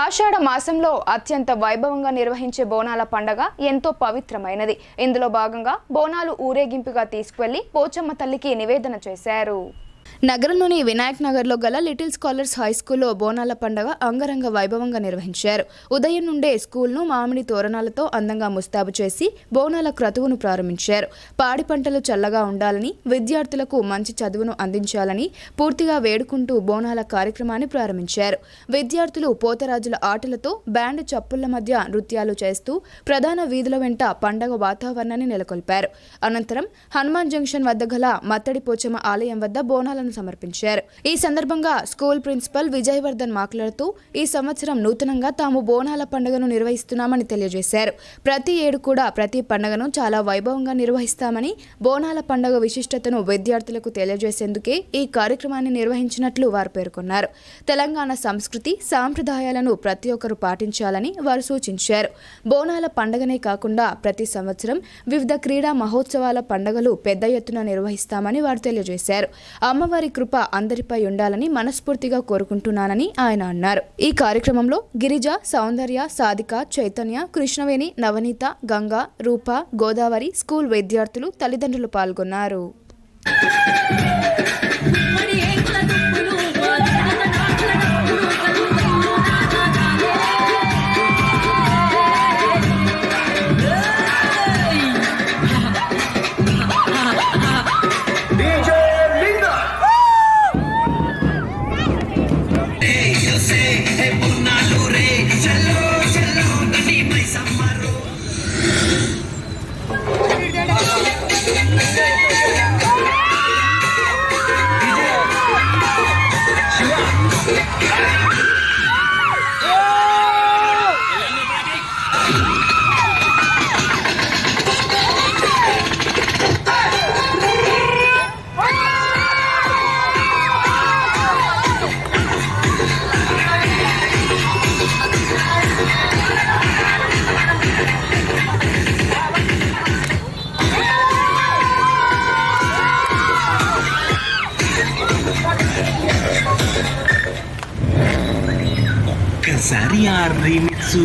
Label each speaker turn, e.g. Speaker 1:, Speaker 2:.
Speaker 1: ఆషాఢ మాసంలో అత్యంత వైభవంగా నిర్వహించే బోనాల పండగ ఎంతో పవిత్రమైనది. ఇందులో భాగంగా బోనాలు ఊరేగింపుగా తీసుకువెళ్లి పోచమ్మ తల్లికి నివేదన చేశారు. నగరంలోని వినాయక్ నగర్లో గల లిటిల్ స్కాలర్స్ హై స్కూల్లో బోనాల పండుగ అంగరంగ వైభవంగా నిర్వహించారు. ఉదయం నుండే స్కూల్ను మామిడి తోరణాలతో అందంగా ముస్తాబు చేసి బోనాల క్రతువును ప్రారంభించారు. పాడి పంటలు చల్లగా ఉండాలని, విద్యార్థులకు మంచి చదువును అందించాలని పూర్తిగా వేడుకుంటూ బోనాల కార్యక్రమాన్ని ప్రారంభించారు. విద్యార్థులు పోతరాజుల ఆటలతో బ్యాండ్ చప్పుళ్ల మధ్య నృత్యాలు చేస్తూ ప్రధాన వీధుల వెంట పండగ వాతావరణాన్ని నెలకొల్పారు. అనంతరం హనుమాన్ జంక్షన్ వద్ద గల మత్తడి పోచమ్మ ఆలయం వద్ద బోనాలను సమర్పించారు. ఈ సందర్భంగా స్కూల్ ప్రిన్సిపల్ విజయవర్ధన్ మాట్లాడుతూ ఈ సంవత్సరం నూతనంగా తాము బోనాల పండుగను నిర్వహిస్తున్నామని తెలియజేశారు. ప్రతి ఏడు కూడా ప్రతి పండుగను చాలా వైభవంగా నిర్వహిస్తామని, బోనాల పండుగ విశిష్టతను విద్యార్థులకు తెలియజేసేందుకే ఈ కార్యక్రమాన్ని నిర్వహించినట్లు వారు పేర్కొన్నారు. తెలంగాణ సంస్కృతి సాంప్రదాయాలను ప్రతి ఒక్కరూ పాటించాలని వారు సూచించారు. బోనాల పండుగనే కాకుండా ప్రతి సంవత్సరం వివిధ క్రీడా మహోత్సవాల పండుగలు పెద్ద ఎత్తున నిర్వహిస్తామని వారు తెలియజేశారు. అమ్మవారి కృప అందరిపై ఉండాలని మనస్ఫూర్తిగా కోరుకుంటున్నానని ఆయన అన్నారు. ఈ కార్యక్రమంలో గిరిజ, సౌందర్య, సాధిక, చైతన్య, కృష్ణవేణి, నవనీత, గంగా, రూప, గోదావరి స్కూల్ విద్యార్థులు, తల్లిదండ్రులు పాల్గొన్నారు.
Speaker 2: ఒక్కసారి ఆ రీమిక్స్